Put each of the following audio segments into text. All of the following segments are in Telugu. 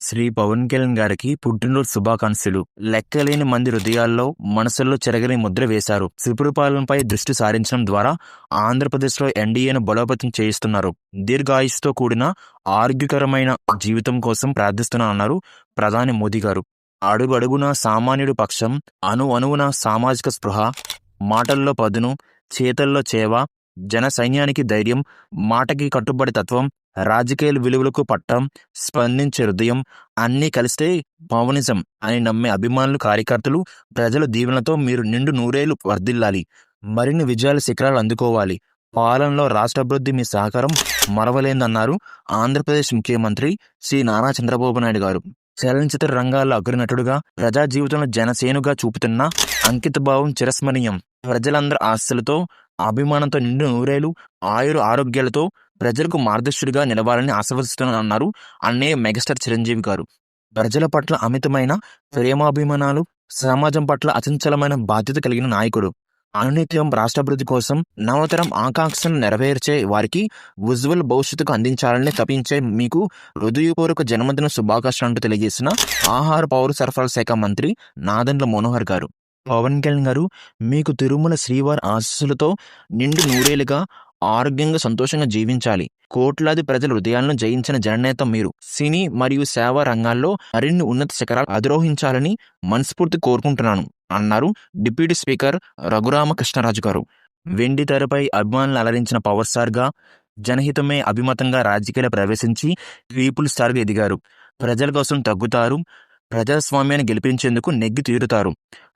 శ్రీ పవన్ కళ్యాణ్ గారికి పుట్టినరోజు శుభాకాంక్షలు. లెక్కలేని మంది హృదయాల్లో, మనసుల్లో చెరగని ముద్ర వేశారు. సుపరిపాలనపై దృష్టి సారించడం ద్వారా ఆంధ్రప్రదేశ్లో ఎన్డీఏను బలోపేతం చేయిస్తున్నారు. దీర్ఘాయుస్తో కూడిన ఆరోగ్యకరమైన జీవితం కోసం ప్రార్థిస్తున్నానన్నారు ప్రధాని మోదీ గారు. అడుగు అడుగున సామాన్యుడి పక్షం, అణువున సామాజిక స్పృహ, మాటల్లో పదును, చేతల్లో చేవ, జన సైన్యానికి ధైర్యం, మాటకి కట్టుబడి తత్వం, రాజకీయ విలువలకు పట్టం, స్పందించే హృదయం అన్నీ కలిస్తే పవనిజం అని నమ్మే అభిమానులు, కార్యకర్తలు, ప్రజల దీవెనలతో మీరు నిండు నూరేళ్లు వర్ధిల్లాలి. మరిన్ని విజయాల శిఖరాలు అందుకోవాలి. పాలనలో రాష్ట్ర అభివృద్ధి మీ సహకారం మరవలేదన్నారు ఆంధ్రప్రదేశ్ ముఖ్యమంత్రి శ్రీ నారా చంద్రబాబు నాయుడు గారు. చలనచిత్ర రంగాల్లో అగ్రనటుడుగా, ప్రజా జీవితంలో జనసేనుగా చూపుతున్న అంకితభావం చిరస్మరణీయం. ప్రజలందరి ఆశలతో, అభిమానంతో నిండు నూరేళ్లు ఆరోగ్యాలతో ప్రజలకు మార్గదర్శుడిగా నిలవాలని ఆశీర్వదిస్తున్నానన్నారు అన్నయ్య మెగాస్టార్ చిరంజీవి గారు. ప్రజల పట్ల అమితమైన ప్రేమాభిమానాలు, సమాజం పట్ల అచంచలమైన బాధ్యత కలిగిన నాయకుడు. అనునిత్యం రాష్ట్రాభివృద్ధి కోసం నవతరం ఆకాంక్షలను నెరవేర్చే వారికి ఉజ్వల భవిష్యత్తుకు అందించాలని తప్పించే మీకు హృదయపూర్వక జన్మదిన శుభాకాంక్షలు తెలియజేసిన ఆహార పౌర సరఫరాల శాఖ మంత్రి నాదెండ్ల మనోహర్ గారు. పవన్ కళ్యాణ్ గారు, మీకు తిరుమల శ్రీవారి ఆశీస్సులతో నిండు నూరేళ్లుగా ఆరోగ్యంగా, సంతోషంగా జీవించాలి. కోట్లాది ప్రజల హృదయాలను జయించిన జననేత మీరు. సినీ మరియు సేవా రంగాల్లో మరిన్ని ఉన్నత శిఖరాలు అధిరోహించాలని మనస్ఫూర్తి కోరుకుంటున్నాను అన్నారు డిప్యూటీ స్పీకర్ రఘురామకృష్ణరాజు గారు. వెండి తెరపై అభిమానులు అలరించిన పవర్ స్టార్గా, జనహితమే అభిమతంగా రాజకీయాలు ప్రవేశించి పీపుల్ స్టార్గా ఎదిగారు. ప్రజల కోసం తగ్గుతారు, ప్రజాస్వామ్యాన్ని గెలిపించేందుకు నెగ్గి తీరుతారు.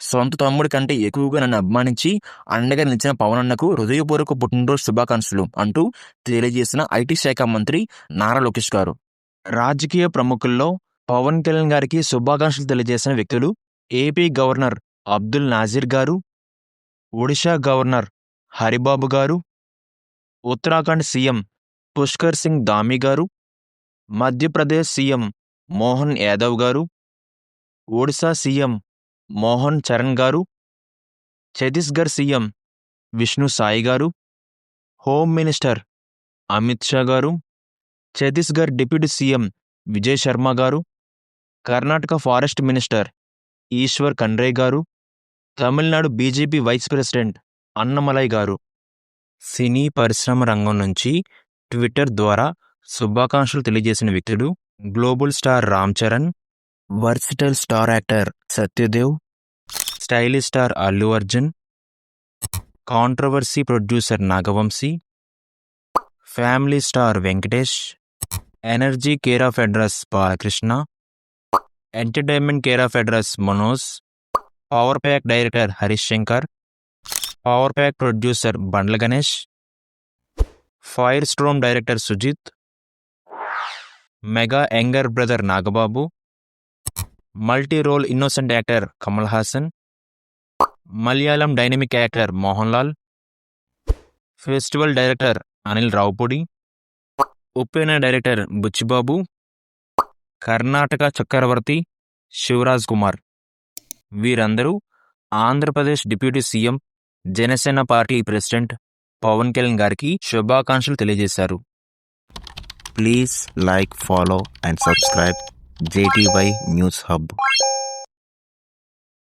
సొంత తమ్ముడి కంటే ఎక్కువగా నన్ను అభిమానించి అండగా నిలిచిన పవన్ అన్నకు హృదయపూర్వక పుట్టినరోజు శుభాకాంక్షలు అంటూ తెలియజేసిన ఐటీ శాఖ మంత్రి నారా లోకేష్ గారు. రాజకీయ ప్రముఖుల్లో పవన్ కళ్యాణ్ గారికి శుభాకాంక్షలు తెలియజేసిన వ్యక్తులు ఏపీ గవర్నర్ అబ్దుల్ నాజీర్ గారు, ఒడిషా గవర్నర్ హరిబాబు గారు, ఉత్తరాఖండ్ సీఎం పుష్కర్ సింగ్ ధామీ గారు, మధ్యప్రదేశ్ సీఎం మోహన్ యాదవ్ గారు, ఒడిశా సీఎం మోహన్ చరణ్ గారు, ఛత్తీస్గఢ్ సీఎం విష్ణు సాయి గారు, హోమ్ మినిస్టర్ అమిత్ షా గారు, ఛత్తీస్గఢ్ డిప్యూటీ సీఎం విజయ్ శర్మ గారు, కర్ణాటక ఫారెస్ట్ మినిస్టర్ ఈశ్వర్ ఖండ్రే గారు, Tamil Nadu BJP vice president Annamalai గారు. సినీ పరిశ్రమ రంగం నుంచి ట్విట్టర్ ద్వారా శుభాకాంక్షలు తెలియజేసిన వ్యక్తులు global star Ram Charan, versatile star actor Satyadev, stylish star Allu Arjun, controversy producer Nagavamsi, family star Venkatesh, energy care of address Balakrishna, entertainment care of address Manoj, power pack director Harish Shankar, power pack producer Bandla Ganesh, fire storm director Sujeeth, mega younger brother Nagababu, multi role innocent actor Kamal Haasan, Malayalam dynamic actor Mohan Lal, festival director Anil Ravipudi, Uppena director Buchibabu, Karnataka చక్రవర్తి శివరాజ్ కుమార్. వీరందరూ Andhra Pradesh deputy CM, Janasena party president Pawan Kalyan గారికి శుభాకాంక్షలు తెలియజేశారు. Please like, follow and subscribe JTY News Hub.